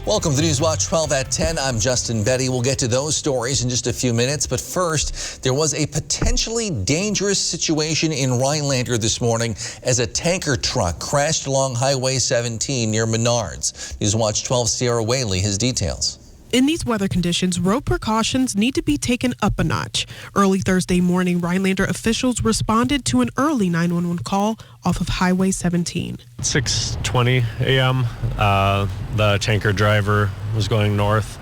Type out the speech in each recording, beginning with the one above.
Welcome to News Watch 12 at 10. I'm Justin Betty. We'll get to those stories in just a few minutes. But first, there was a potentially dangerous situation in Rhinelander this morning as a tanker truck crashed along Highway 17 near Menards. News Watch 12 Sierra Whaley has details. In these weather conditions, road precautions need to be taken up a notch. Early Thursday morning, Rhinelander officials responded to an early 911 call off of Highway 17. 6:20 a.m., the tanker driver was going north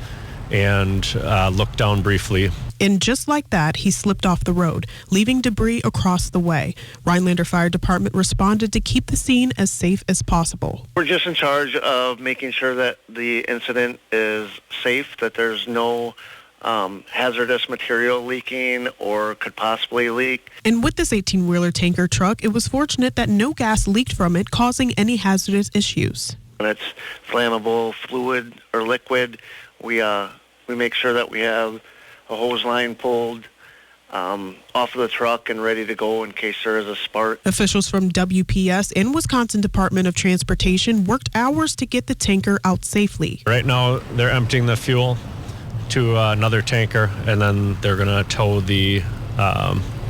and looked down briefly. And just like that, he slipped off the road, leaving debris across the way. Rhinelander Fire Department responded to keep the scene as safe as possible. We're just in charge of making sure that the incident is safe, that there's no hazardous material leaking or could possibly leak. And with this 18-wheeler tanker truck, it was fortunate that no gas leaked from it, causing any hazardous issues. When it's flammable, fluid, or liquid, we make sure that we have a hose line pulled off of the truck and ready to go in case there is a spark. Officials from WPS and Wisconsin Department of Transportation worked hours to get the tanker out safely. Right now, they're emptying the fuel to another tanker, and then they're going to tow the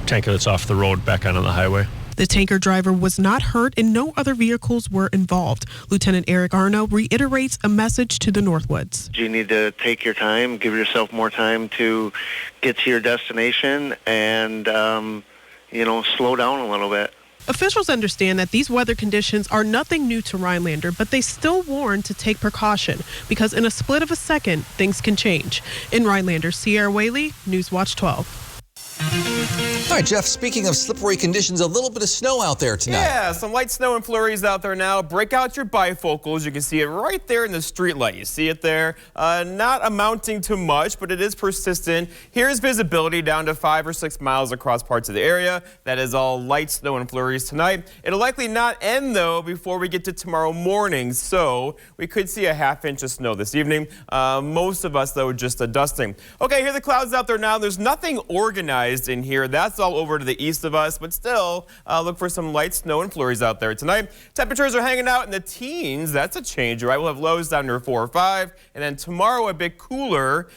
tanker that's off the road back onto the highway. The tanker driver was not hurt and no other vehicles were involved. Lieutenant Eric Arno reiterates a message to the Northwoods. You need to take your time, give yourself more time to get to your destination and, slow down a little bit. Officials understand that these weather conditions are nothing new to Rhinelander, but they still warn to take precaution because in a split of a second, things can change. In Rhinelander, Sierra Whaley, News Watch 12. All right, Jeff, speaking of slippery conditions, a little bit of snow out there tonight. Yeah, some light snow and flurries out there now. Break out your bifocals. You can see it right there in the street light. You see it there. Not amounting to much, but it is persistent. Here's visibility down to 5 or 6 miles across parts of the area. That is all light snow and flurries tonight. It'll likely not end, though, before we get to tomorrow morning, so we could see a half-inch of snow this evening. Most of us, though, just a dusting. Okay, here are the clouds out there now. There's nothing organized in here. That's all over to the east of us, but still look for some light snow and flurries out there tonight. Temperatures are hanging out in the teens. That's a change, right? We'll have lows down near 4 or 5, and then tomorrow a bit cooler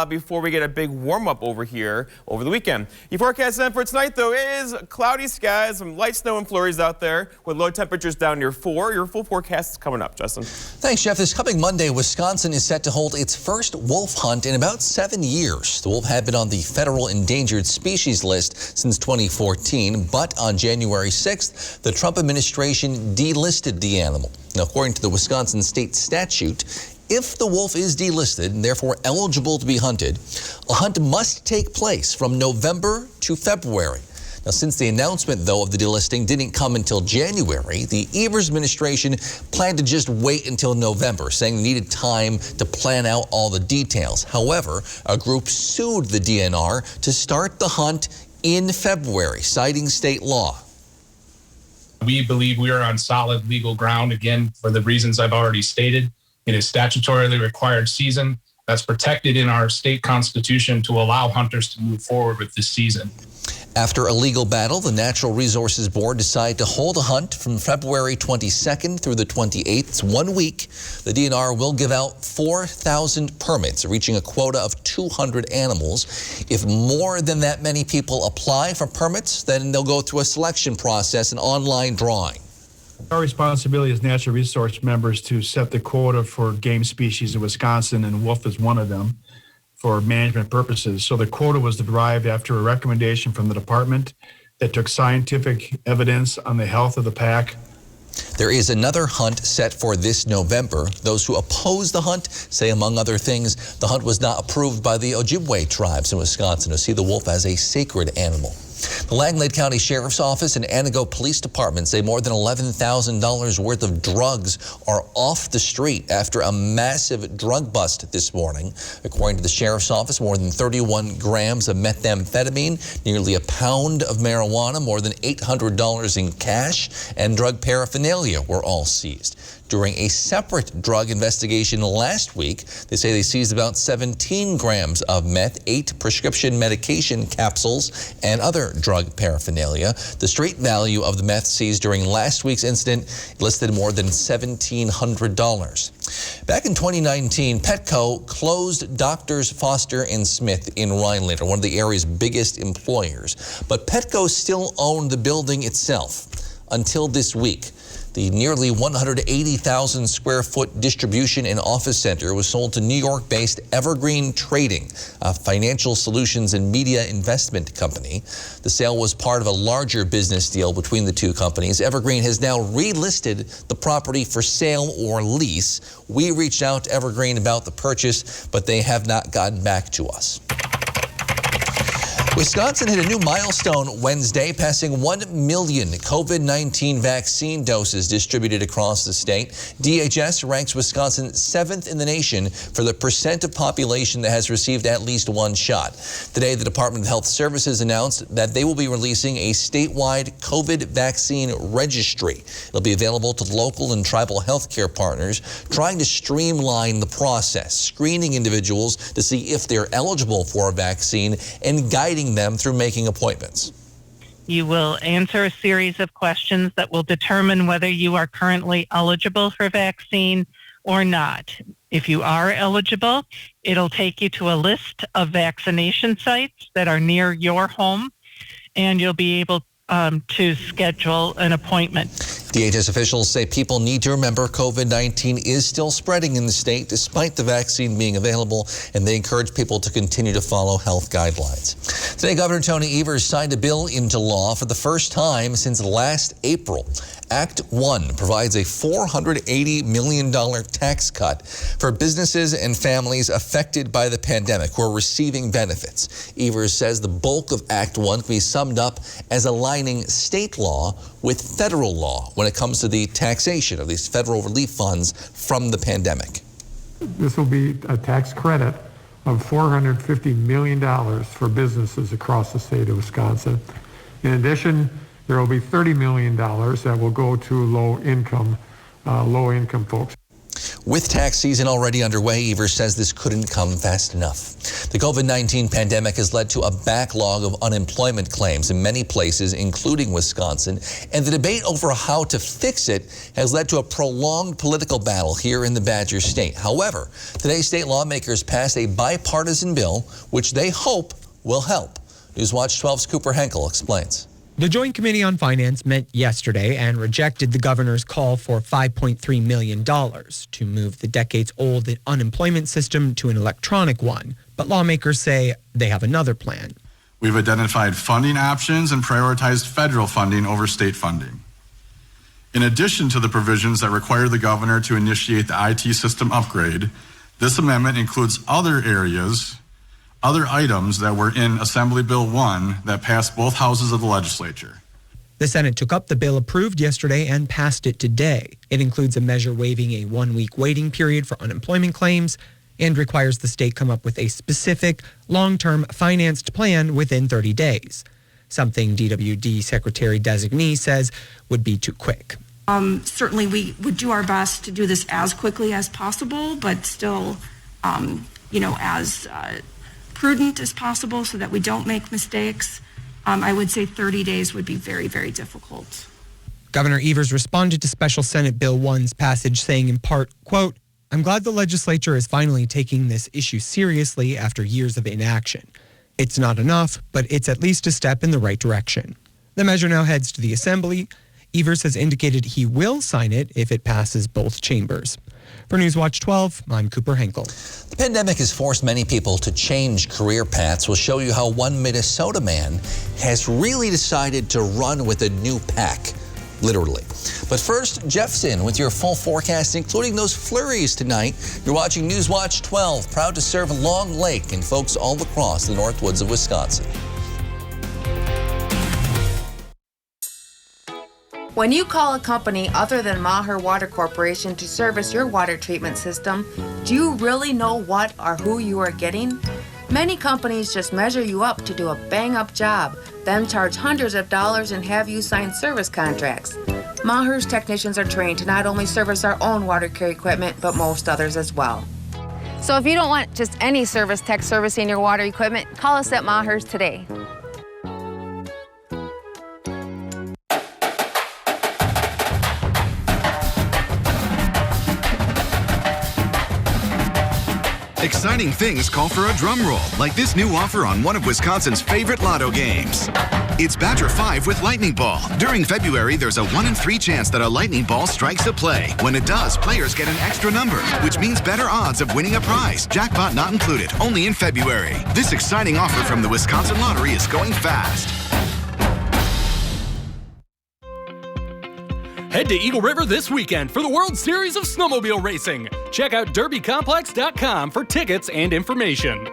before we get a big warm-up over here over the weekend. Your forecast then for tonight, though, is cloudy skies, some light snow and flurries out there with low temperatures down near 4. Your full forecast is coming up, Justin. Thanks, Jeff. This coming Monday, Wisconsin is set to hold its first wolf hunt in about 7 years. The wolf had been on the federal endangered species list since 2014, but on January 6th, the Trump administration delisted the animal. Now, according to the Wisconsin state statute, if the wolf is delisted and therefore eligible to be hunted, a hunt must take place from November to February. Now, since the announcement, though, of the delisting didn't come until January, the Evers administration planned to just wait until November, saying they needed time to plan out all the details. However, a group sued the DNR to start the hunt in February, citing state law. We believe we are on solid legal ground, again, for the reasons I've already stated. It is statutorily required season that's protected in our state constitution to allow hunters to move forward with this season. After a legal battle, the Natural Resources Board decided to hold a hunt from February 22nd through the 28th. It's 1 week. The DNR will give out 4,000 permits, reaching a quota of 200 animals. If more than that many people apply for permits, then they'll go through a selection process, an online drawing. Our responsibility as natural resource members to set the quota for game species in Wisconsin, and wolf is one of them, for management purposes. So the quota was derived after a recommendation from the department that took scientific evidence on the health of the pack. There is another hunt set for this November. Those who oppose the hunt say, among other things, the hunt was not approved by the Ojibwe tribes in Wisconsin, who see the wolf as a sacred animal. The Langlade County Sheriff's Office and Antigo Police Department say more than $11,000 worth of drugs are off the street after a massive drug bust this morning. According to the Sheriff's Office, more than 31 grams of methamphetamine, nearly a pound of marijuana, more than $800 in cash, and drug paraphernalia were all seized. During a separate drug investigation last week, they say they seized about 17 grams of meth, 8 prescription medication capsules, and other drug paraphernalia. The street value of the meth seized during last week's incident listed more than $1,700. Back in 2019, Petco closed Doctors Foster and Smith in Rhinelander, one of the area's biggest employers. But Petco still owned the building itself until this week. The nearly 180,000 square foot distribution and office center was sold to New York-based Evergreen Trading, a financial solutions and media investment company. The sale was part of a larger business deal between the two companies. Evergreen has now relisted the property for sale or lease. We reached out to Evergreen about the purchase, but they have not gotten back to us. Wisconsin hit a new milestone Wednesday, passing 1 million COVID-19 vaccine doses distributed across the state. DHS ranks Wisconsin 7th in the nation for the percent of population that has received at least one shot. Today, the Department of Health Services announced that they will be releasing a statewide COVID vaccine registry. It'll be available to local and tribal healthcare partners, trying to streamline the process, screening individuals to see if they're eligible for a vaccine and guiding them through making appointments. You will answer a series of questions that will determine whether you are currently eligible for vaccine or not. If you are eligible, it'll take you to a list of vaccination sites that are near your home, and you'll be able to schedule an appointment. DHS officials say people need to remember COVID-19 is still spreading in the state despite the vaccine being available, and they encourage people to continue to follow health guidelines. Today, Governor Tony Evers signed a bill into law for the first time since last April. Act 1 provides a $480 million tax cut for businesses and families affected by the pandemic who are receiving benefits. Evers says the bulk of Act 1 can be summed up as aligning state law with federal law when it comes to the taxation of these federal relief funds from the pandemic. This will be a tax credit of $450 million for businesses across the state of Wisconsin. In addition, there will be $30 million that will go to low-income folks. With tax season already underway, Evers says this couldn't come fast enough. The COVID-19 pandemic has led to a backlog of unemployment claims in many places, including Wisconsin, and the debate over how to fix it has led to a prolonged political battle here in the Badger State. However, today state lawmakers passed a bipartisan bill which they hope will help. Newswatch 12's Cooper Henkel explains. The Joint Committee on Finance met yesterday and rejected the governor's call for $5.3 million to move the decades-old unemployment system to an electronic one. But lawmakers say they have another plan. We've identified funding options and prioritized federal funding over state funding. In addition to the provisions that require the governor to initiate the IT system upgrade, this amendment includes other items that were in Assembly Bill 1 that passed both houses of the legislature. The Senate took up the bill approved yesterday and passed it today. It includes a measure waiving a 1-week waiting period for unemployment claims and requires the state come up with a specific long-term financed plan within 30 days, something DWD Secretary-designee says would be too quick. Certainly we would do our best to do this as quickly as possible, but still, as prudent as possible so that we don't make mistakes. I would say 30 days would be very, very difficult. Governor Evers responded to Special Senate Bill 1's passage saying in part, quote, "I'm glad the legislature is finally taking this issue seriously after years of inaction. It's not enough, but it's at least a step in the right direction." The measure now heads to the Assembly. Evers has indicated he will sign it if it passes both chambers. For Newswatch 12, I'm Cooper Henkel. The pandemic has forced many people to change career paths. We'll show you how one Minnesota man has really decided to run with a new pack, literally. But first, Jeff's in with your full forecast, including those flurries tonight. You're watching Newswatch 12, proud to serve Long Lake and folks all across the Northwoods of Wisconsin. When you call a company other than Maher Water Corporation to service your water treatment system, do you really know what or who you are getting? Many companies just measure you up to do a bang-up job, then charge hundreds of dollars and have you sign service contracts. Maher's technicians are trained to not only service our own water care equipment, but most others as well. So if you don't want just any service tech servicing your water equipment, call us at Maher's today. Exciting things call for a drum roll, like this new offer on one of Wisconsin's favorite lotto games. It's Badger 5 with Lightning Ball. During February, there's a 1 in 3 chance that a lightning ball strikes a play. When it does, players get an extra number, which means better odds of winning a prize. Jackpot not included, only in February. This exciting offer from the Wisconsin Lottery is going fast. Head to Eagle River this weekend for the World Series of Snowmobile Racing. Check out derbycomplex.com for tickets and information.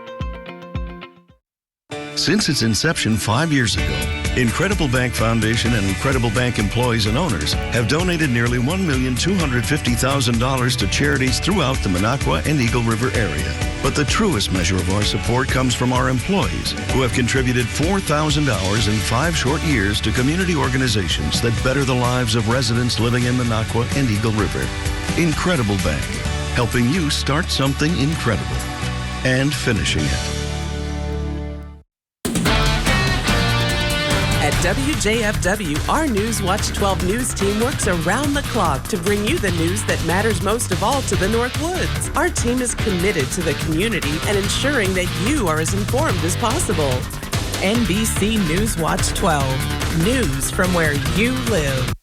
Since its inception 5 years ago, Incredible Bank Foundation and Incredible Bank employees and owners have donated nearly $1,250,000 to charities throughout the Minocqua and Eagle River area. But the truest measure of our support comes from our employees, who have contributed $4,000 in 5 short years to community organizations that better the lives of residents living in Minocqua and Eagle River. Incredible Bank, helping you start something incredible and finishing it. At WJFW, our News Watch 12 news team works around the clock to bring you the news that matters most of all to the North Woods. Our team is committed to the community and ensuring that you are as informed as possible. NBC News Watch 12, news from where you live.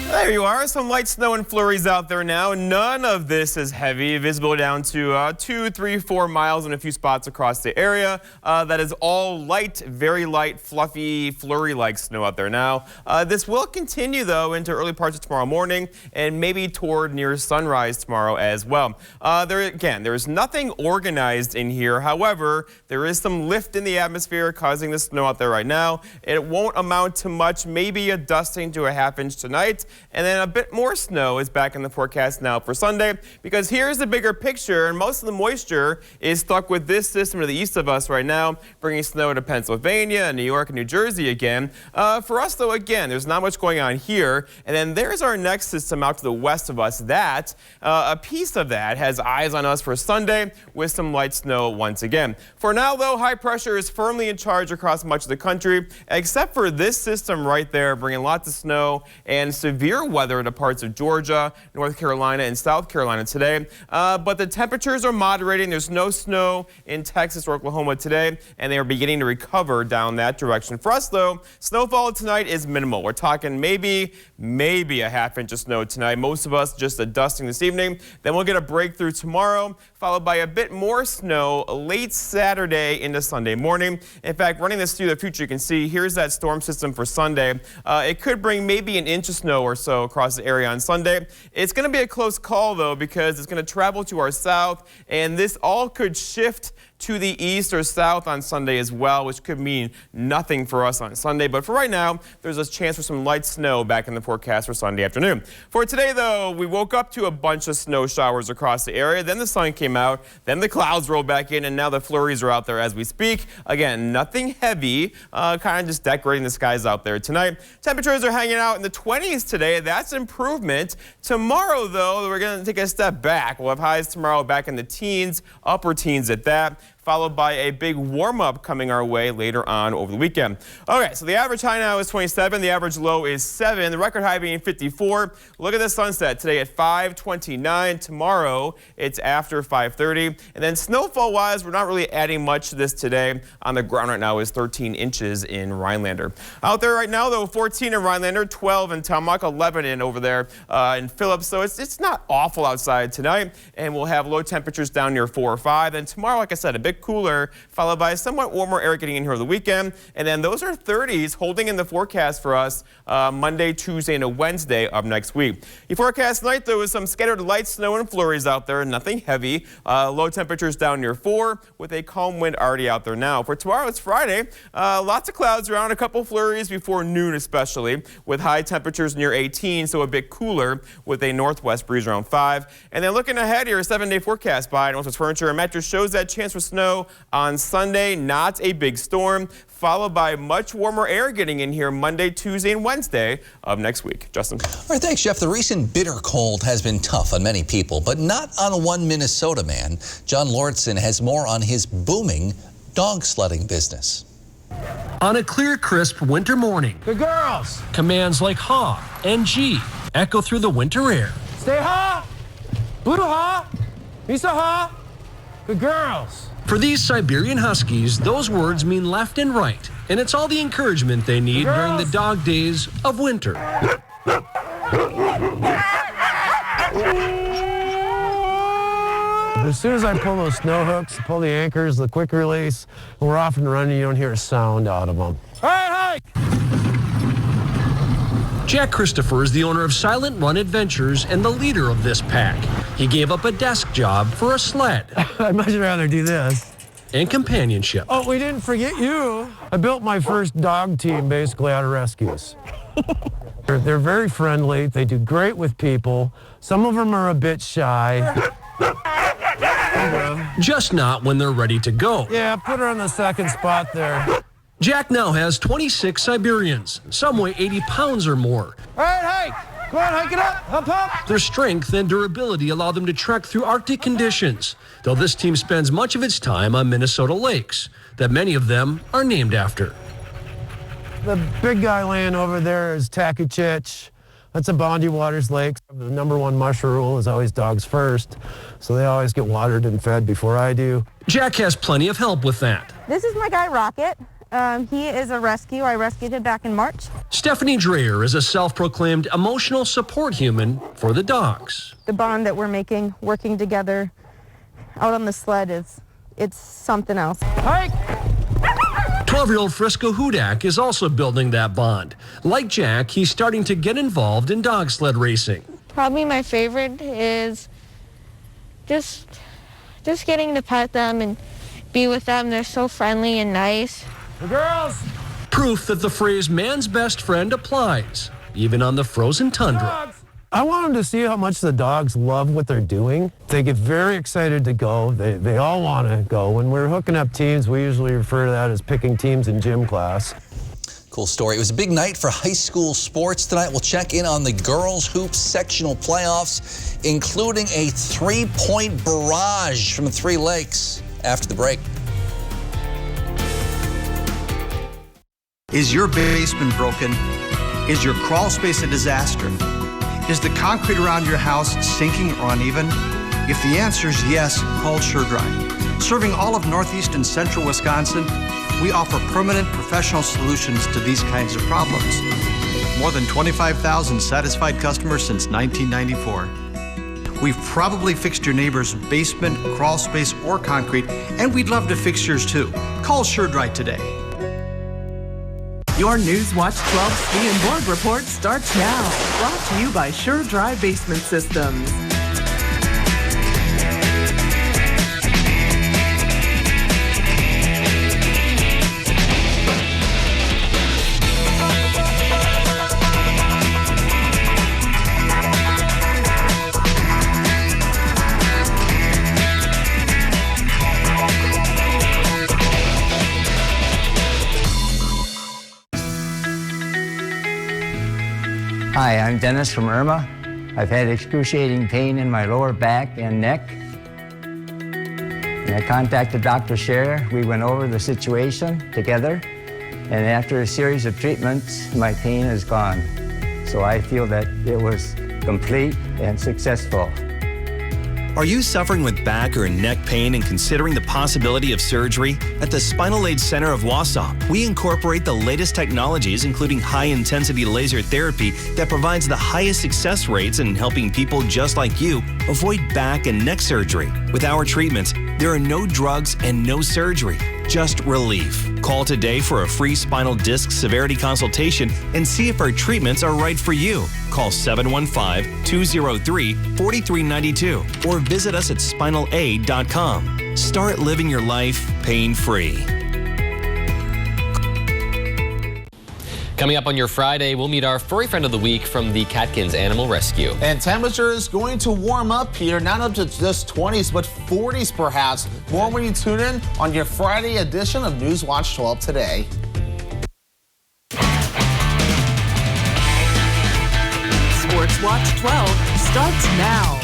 There you are, some light snow and flurries out there now. None of this is heavy, visible down to 2, 3, 4 miles in a few spots across the area. That is all light, very light, fluffy, flurry-like snow out there now. This will continue, though, into early parts of tomorrow morning and maybe toward near sunrise tomorrow as well. There is nothing organized in here. However, there is some lift in the atmosphere causing the snow out there right now. It won't amount to much, maybe a dusting to a half inch tonight. And then a bit more snow is back in the forecast now for Sunday, because here's the bigger picture, and most of the moisture is stuck with this system to the east of us right now, bringing snow to Pennsylvania and New York and New Jersey again. For us, though, again, there's not much going on here. And then there's our next system out to the west of us. A piece of that has eyes on us for Sunday with some light snow once again. For now, though, high pressure is firmly in charge across much of the country, except for this system right there, bringing lots of snow and severe weather to parts of Georgia, North Carolina, and South Carolina today. But the temperatures are moderating. There's no snow in Texas or Oklahoma today, and they are beginning to recover down that direction. For us, though, snowfall tonight is minimal. We're talking maybe a half inch of snow tonight. Most of us just a dusting this evening. Then we'll get a breakthrough tomorrow, followed by a bit more snow late Saturday into Sunday morning. In fact, running this through the future, you can see here's that storm system for Sunday. It could bring maybe an inch of snow or so across the area on Sunday. It's going to be a close call, though, because it's going to travel to our south, and this all could shift to the east or south on Sunday as well, which could mean nothing for us on Sunday. But for right now, there's a chance for some light snow back in the forecast for Sunday afternoon. For today, though, we woke up to a bunch of snow showers across the area. Then the sun came out. Then the clouds rolled back in, and now the flurries are out there as we speak. Again, nothing heavy, kind of just decorating the skies out there tonight. Temperatures are hanging out in the 20s today. That's improvement. Tomorrow, though, we're going to take a step back. We'll have highs tomorrow back in the teens, upper teens at that, followed by a big warm-up coming our way later on over the weekend. Okay, so the average high now is 27. The average low is 7. The record high being 54. Look at the sunset today at 5:29. Tomorrow, it's after 5:30. And then snowfall-wise, we're not really adding much to this today. On the ground right now is 13 inches in Rhinelander. Out there right now, though, 14 in Rhinelander, 12 in Talmuck, 11 in over there in Phillips. So it's not awful outside tonight. And we'll have low temperatures down near 4 or 5. And tomorrow, like I said, a bit cooler, followed by somewhat warmer air getting in here over the weekend. And then those are 30s holding in the forecast for us Monday, Tuesday, and a Wednesday of next week. The forecast tonight, though, is some scattered light snow and flurries out there, nothing heavy. Low temperatures down near 4 with a calm wind already out there now. For tomorrow, it's Friday. Lots of clouds around, a couple flurries before noon especially, with high temperatures near 18, so a bit cooler with a northwest breeze around 5. And then looking ahead here, a 7-day forecast by Northwest Furniture and Mattress shows that chance for snow on Sunday, not a big storm, followed by much warmer air getting in here Monday, Tuesday, and Wednesday of next week. Justin. All right, thanks, Jeff. The recent bitter cold has been tough on many people, but not on one Minnesota man. John Lauritsen has more on his booming dog sledding business. On a clear, crisp winter morning, the girls, commands like "ha" and "gee" echo through the winter air. Stay ha. Blue ha. Misa ha. Good girls. For these Siberian Huskies, those words mean left and right, and it's all the encouragement they need during the dog days of winter. As soon as I pull those snow hooks, pull the anchors, the quick release, we're off and running. You don't hear a sound out of them. All right, hike! Jack Christopher is the owner of Silent Run Adventures and the leader of this pack. He gave up a desk job for a sled. I'd much rather do this. And companionship. Oh, we didn't forget you. I built my first dog team basically out of rescues. They're very friendly. They do great with people. Some of them are a bit shy. Just not when they're ready to go. Yeah, put her on the second spot there. Jack now has 26 Siberians. Some weigh 80 pounds or more. All right, hike. Go on, hike it up. Hop, hop. Their strength and durability allow them to trek through Arctic conditions, though this team spends much of its time on Minnesota lakes, that many of them are named after. The big guy laying over there is Takachich. That's a Bondi Waters Lake. The #1 musher rule is always dogs first, so they always get watered and fed before I do. Jack has plenty of help with that. This is my guy, Rocket. He is a rescue. I rescued him back in March. Stephanie Dreyer is a self-proclaimed emotional support human for the dogs. The bond that we're making, working together out on the sled, it's something else. Hike! 12-year-old Frisco Hudak is also building that bond. Like Jack, he's starting to get involved in dog sled racing. Probably my favorite is just getting to pet them and be with them. They're so friendly and nice. The girls! Proof that the phrase man's best friend applies, even on the frozen tundra. I want them to see how much the dogs love what they're doing. They get very excited to go. They all want to go. When we're hooking up teams, we usually refer to that as picking teams in gym class. Cool story. It was a big night for high school sports tonight. We'll check in on the girls' hoops sectional playoffs, including a 3-point barrage from the Three Lakes after the break. Is your basement broken? Is your crawl space a disaster? Is the concrete around your house sinking or uneven? If the answer is yes, call SureDry. Serving all of northeast and central Wisconsin, we offer permanent professional solutions to these kinds of problems. More than 25,000 satisfied customers since 1994. We've probably fixed your neighbor's basement, crawl space, or concrete, and we'd love to fix yours too. Call SureDry today. Your Newswatch 12 Ski and Board Report starts now. Brought to you by SureDry Basement Systems. Hi, I'm Dennis from Irma. I've had excruciating pain in my lower back and neck. And I contacted Dr. Scherer. We went over the situation together. And after a series of treatments, my pain is gone. So I feel that it was complete and successful. Are you suffering with back or neck pain and considering the possibility of surgery? At the Spinal Aid Center of Wausau, we incorporate the latest technologies, including high-intensity laser therapy that provides the highest success rates in helping people just like you avoid back and neck surgery. With our treatments, there are no drugs and no surgery, just relief. Call today for a free spinal disc severity consultation and see if our treatments are right for you. Call 715-203-4392 or visit us at spinalaid.com. Start living your life pain-free. Coming up on your Friday, we'll meet our furry friend of the week from the Catkins Animal Rescue. And temperature is going to warm up here, not up to just 20s, but 40s perhaps. More when you tune in on your Friday edition of Newswatch 12 today. Sports Watch 12 starts now.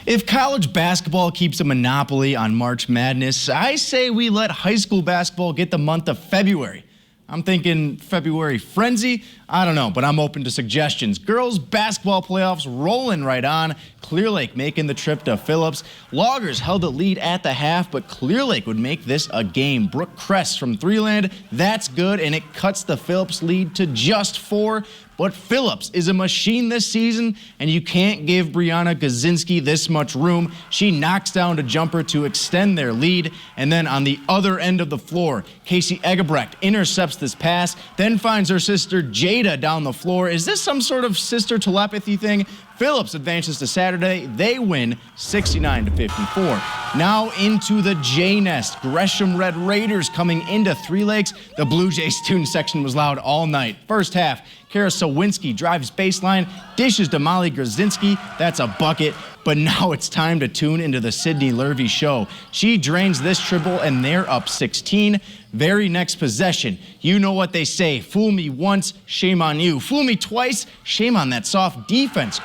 If college basketball keeps a monopoly on March Madness, I say we let high school basketball get the month of February. I'm thinking February frenzy. I don't know, but I'm open to suggestions. Girls basketball playoffs rolling right on. Clear Lake making the trip to Phillips. Loggers held the lead at the half, but Clear Lake would make this a game. Brooke Kress from Three-Land, that's good, and it cuts the Phillips lead to just 4. But Phillips is a machine this season, and you can't give Brianna Gazinski this much room. She knocks down a jumper to extend their lead, and then on the other end of the floor, Casey Egebrecht intercepts this pass, then finds her sister Jada down the floor. Is this some sort of sister telepathy thing? Phillips advances to Saturday. They win 69-54. Now into the J-Nest. Gresham Red Raiders coming into Three Lakes. The Blue Jays student section was loud all night. First half, Kara Sawinski drives baseline, dishes to Molly Grzinski. That's a bucket. But now it's time to tune into the Sydney Lurvy show. She drains this triple, and they're up 16. Very next possession, you know what they say. Fool me once, shame on you. Fool me twice, shame on that soft defense.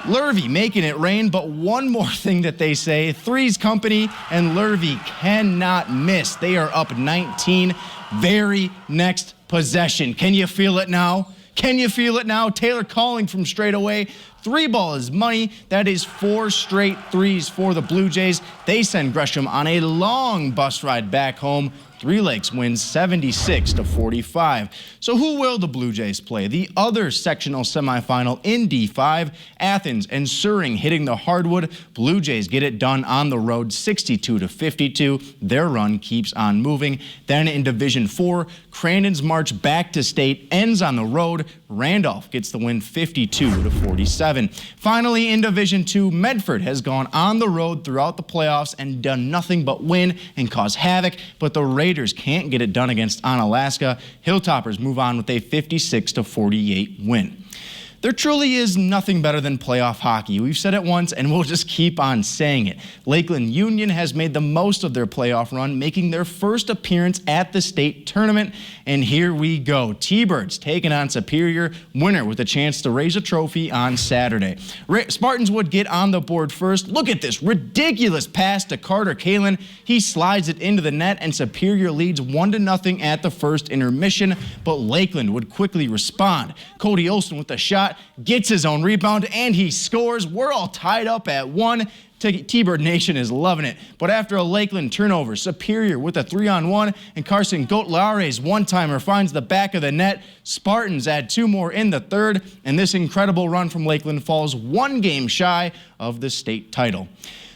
Lurvy making it rain, but one more thing that they say, Three's company, and Lurvy cannot miss. They are up 19. Very next possession. Can you feel it now? Can you feel it now? Taylor calling from straight away. 3 ball is money. That is 4 straight threes for the Blue Jays. They send Gresham on a long bus ride back home. Three Lakes wins 76-45. So who will the Blue Jays play? The other sectional semifinal in D5, Athens and Suring hitting the hardwood. Blue Jays get it done on the road 62-52. Their run keeps on moving. Then in Division 4, Crandon's march back to state ends on the road. Randolph gets the win 52-47. Finally in Division 2, Medford has gone on the road throughout the playoffs and done nothing but win and cause havoc, but the Raiders can't get it done against Onalaska. Hilltoppers move on with a 56-48 win. There truly is nothing better than playoff hockey. We've said it once, and we'll just keep on saying it. Lakeland Union has made the most of their playoff run, making their first appearance at the state tournament. And here we go. T-Birds taking on Superior, winner with a chance to raise a trophy on Saturday. Spartans would get on the board first. Look at this ridiculous pass to Carter Kalin. He slides it into the net, and Superior leads 1-0 at the first intermission, but Lakeland would quickly respond. Cody Olson with the shot, gets his own rebound, and he scores. We're all tied up at 1. T-Bird Nation is loving it. But after a Lakeland turnover, Superior with a 3-on-1, and Carson Gotlare's one-timer finds the back of the net. Spartans add 2 more in the third, and this incredible run from Lakeland falls 1 game shy of the state title.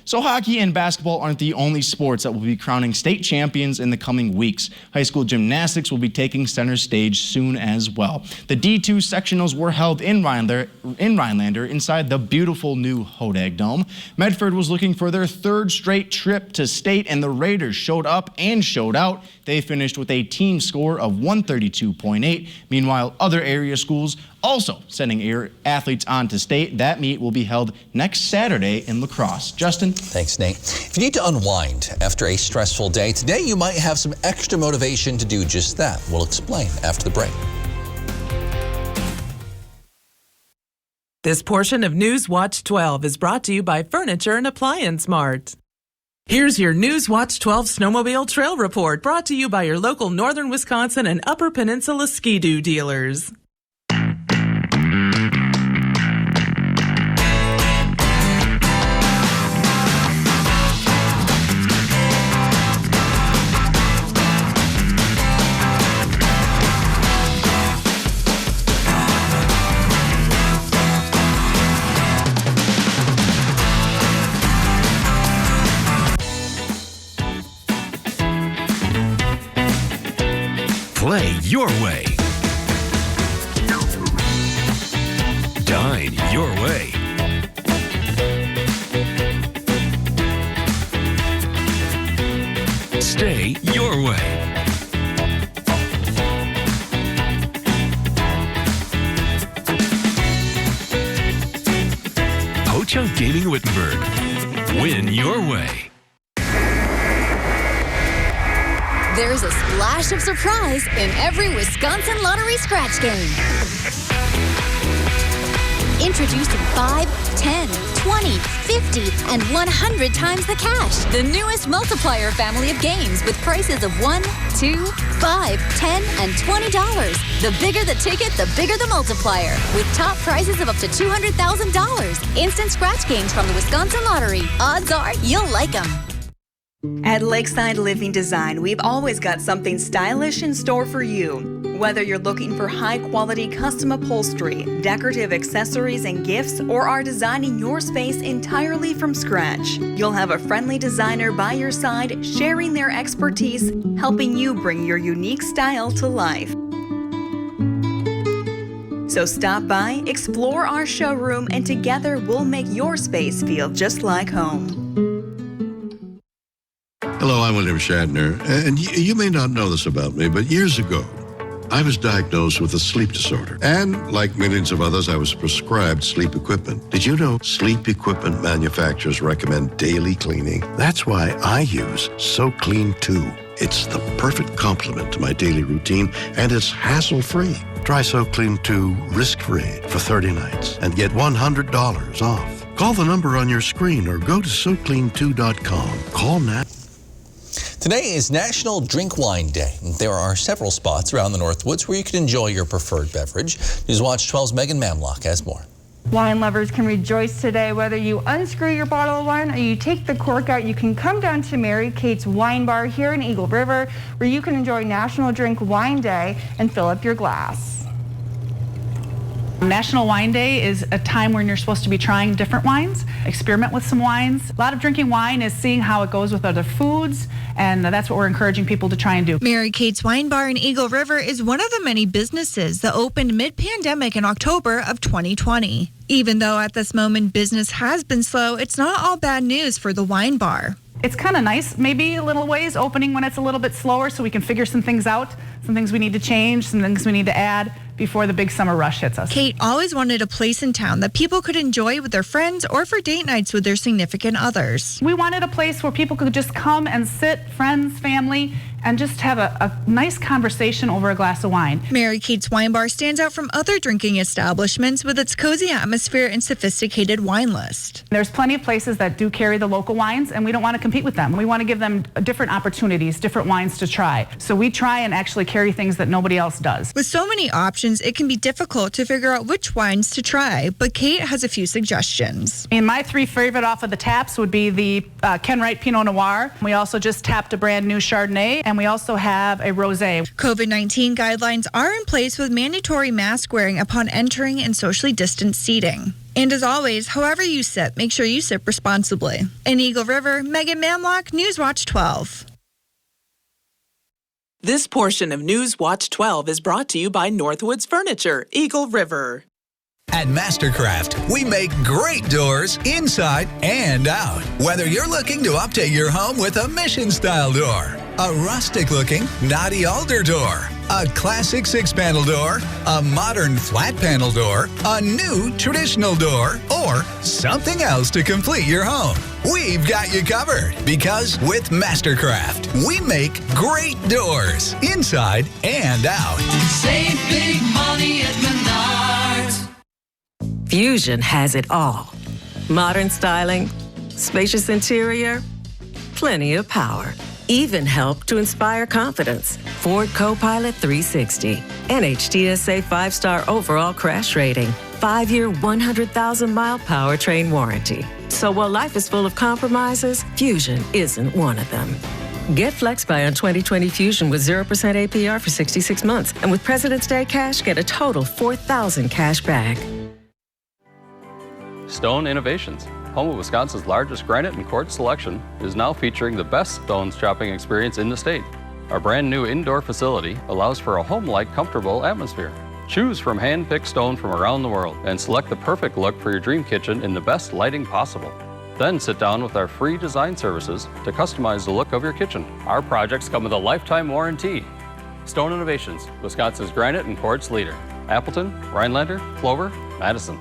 So hockey and basketball aren't the only sports that will be crowning state champions in the coming weeks. High school gymnastics will be taking center stage soon as well. The D2 sectionals were held in Rhinelander inside the beautiful new Hodag Dome. Medford was looking for their 3rd straight trip to state, and the Raiders showed up and showed out. They finished with a team score of 132.8. Meanwhile, other area schools also sending athletes on to state. That meet will be held next Saturday in La Crosse. Justin? Thanks, Nate. If you need to unwind after a stressful day, today you might have some extra motivation to do just that. We'll explain after the break. This portion of News Watch 12 is brought to you by Furniture and Appliance Mart. Here's your News Watch 12 Snowmobile Trail Report, brought to you by your local Northern Wisconsin and Upper Peninsula Ski-Doo dealers. Play your way. Dine your way. Stay your way. Ho-Chunk Gaming Wittenberg. Win your way. There's a splash of surprise in every Wisconsin Lottery scratch game. Introducing 5, 10, 20, 50, and 100 times the cash. The newest multiplier family of games with prices of $1, $2, $5, $10, and $20. The bigger the ticket, the bigger the multiplier. With top prizes of up to $200,000. Instant scratch games from the Wisconsin Lottery. Odds are you'll like them. At Lakeside Living Design, we've always got something stylish in store for you. Whether you're looking for high-quality custom upholstery, decorative accessories and gifts, or are designing your space entirely from scratch, you'll have a friendly designer by your side, sharing their expertise, helping you bring your unique style to life. So stop by, explore our showroom, and together we'll make your space feel just like home. Hello, I'm William Shatner, and you may not know this about me, but years ago, I was diagnosed with a sleep disorder. And like millions of others, I was prescribed sleep equipment. Did you know sleep equipment manufacturers recommend daily cleaning? That's why I use SoClean 2. It's the perfect complement to my daily routine, and it's hassle-free. Try SoClean 2 risk-free for 30 nights and get $100 off. Call the number on your screen or go to SoClean2.com. Call now. Today is National Drink Wine Day. There are several spots around the Northwoods where you can enjoy your preferred beverage. Newswatch 12's Megan Mamlock has more. Wine lovers can rejoice today. Whether you unscrew your bottle of wine or you take the cork out, you can come down to Mary Kate's Wine Bar here in Eagle River, where you can enjoy National Drink Wine Day and fill up your glass. National Wine Day is a time when you're supposed to be trying different wines, experiment with some wines. A lot of drinking wine is seeing how it goes with other foods, and that's what we're encouraging people to try and do. Mary Kate's Wine Bar in Eagle River is one of the many businesses that opened mid-pandemic in October of 2020. Even though at this moment business has been slow, it's not all bad news for the wine bar. It's kind of nice, maybe a little ways, opening when it's a little bit slower so we can figure some things out, some things we need to change, some things we need to add before the big summer rush hits us. Kate always wanted a place in town that people could enjoy with their friends or for date nights with their significant others. We wanted a place where people could just come and sit, friends, family, and just have a nice conversation over a glass of wine. Mary Kate's Wine Bar stands out from other drinking establishments with its cozy atmosphere and sophisticated wine list. There's plenty of places that do carry the local wines, and we don't want to compete with them. We want to give them different opportunities, different wines to try. So we try and actually carry things that nobody else does. With so many options, it can be difficult to figure out which wines to try, but Kate has a few suggestions. And my three favorite off of the taps would be the Ken Wright Pinot Noir. We also just tapped a brand new Chardonnay, and we also have a rosé. COVID-19 guidelines are in place with mandatory mask wearing upon entering and socially distanced seating. And as always, however you sip, make sure you sip responsibly. In Eagle River, Megan Mamlock, Newswatch 12. This portion of Newswatch 12 is brought to you by Northwoods Furniture, Eagle River. At Mastercraft, we make great doors inside and out. Whether you're looking to update your home with a mission-style door, a rustic-looking knotty alder door, a classic 6-panel door, a modern flat-panel door, a new traditional door, or something else to complete your home, we've got you covered. Because with Mastercraft, we make great doors inside and out. Save big money at Menards. Fusion has it all. Modern styling, spacious interior, plenty of power. Even help to inspire confidence. Ford Copilot 360. NHTSA 5-star overall crash rating. 5-year, 100,000-mile powertrain warranty. So while life is full of compromises, Fusion isn't one of them. Get FlexBuy on 2020 Fusion with 0% APR for 66 months. And with President's Day cash, get a total $4,000 cash back. Stone Innovations, home of Wisconsin's largest granite and quartz selection, is now featuring the best stones shopping experience in the state. Our brand new indoor facility allows for a home-like, comfortable atmosphere. Choose from hand-picked stone from around the world and select the perfect look for your dream kitchen in the best lighting possible. Then sit down with our free design services to customize the look of your kitchen. Our projects come with a lifetime warranty. Stone Innovations, Wisconsin's granite and quartz leader. Appleton, Rhinelander, Clover, Madison.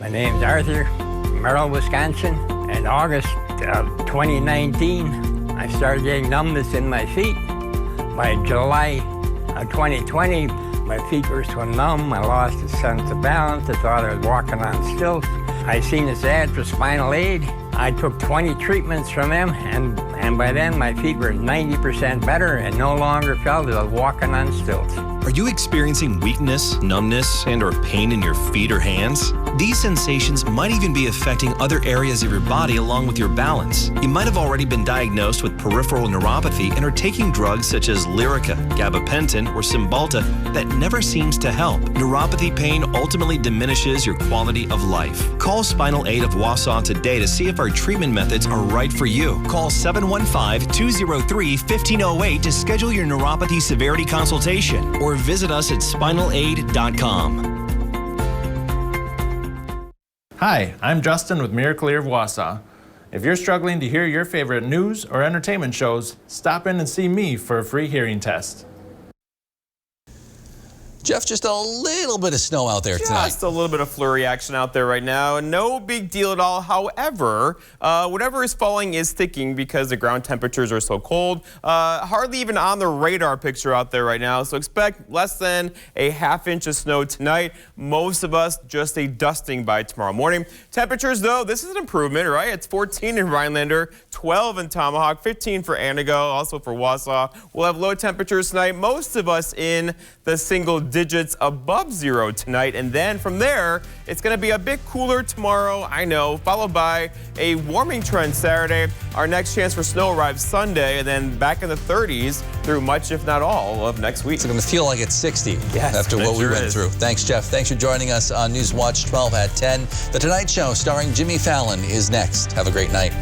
My name's Arthur, Merrill, Wisconsin. In August of 2019, I started getting numbness in my feet. By July of 2020, My feet were so numb, I lost a sense of balance. I thought I was walking on stilts. I seen this ad for Spinal Aid. I took 20 treatments from them, and by then my feet were 90% better and no longer felt as I was walking on stilts. Are you experiencing weakness, numbness, and or pain in your feet or hands? These sensations might even be affecting other areas of your body along with your balance. You might have already been diagnosed with peripheral neuropathy and are taking drugs such as Lyrica, gabapentin, or Cymbalta that never seems to help. Neuropathy pain ultimately diminishes your quality of life. Call Spinal Aid of Wausau today to see if our treatment methods are right for you. Call 715-203-1508 to schedule your neuropathy severity consultation or visit us at spinalaid.com. Hi, I'm Justin with Miracle-Ear of Wausau. If you're struggling to hear your favorite news or entertainment shows, stop in and see me for a free hearing test. Jeff, just a little bit of snow out there tonight. Just a little bit of flurry action out there right now. No big deal at all. However, whatever is falling is sticking because the ground temperatures are so cold. Hardly even on the radar picture out there right now. So expect less than a ½ inch of snow tonight. Most of us just a dusting by tomorrow morning. Temperatures, though, this is an improvement, right? It's 14 in Rhinelander, 12 in Tomahawk, 15 for Antigo, also for Wausau. We'll have low temperatures tonight. Most of us in the single digits above zero tonight, and then from there it's going to be a bit cooler tomorrow, I know, followed by a warming trend Saturday. Our next chance for snow arrives Sunday, and then back in the 30s through much, if not all, of next week. It's going to feel like it's 60 after what we went through. Thanks, Jeff. Thanks for joining us on Newswatch 12 at 10. The Tonight Show starring Jimmy Fallon is next. Have a great night.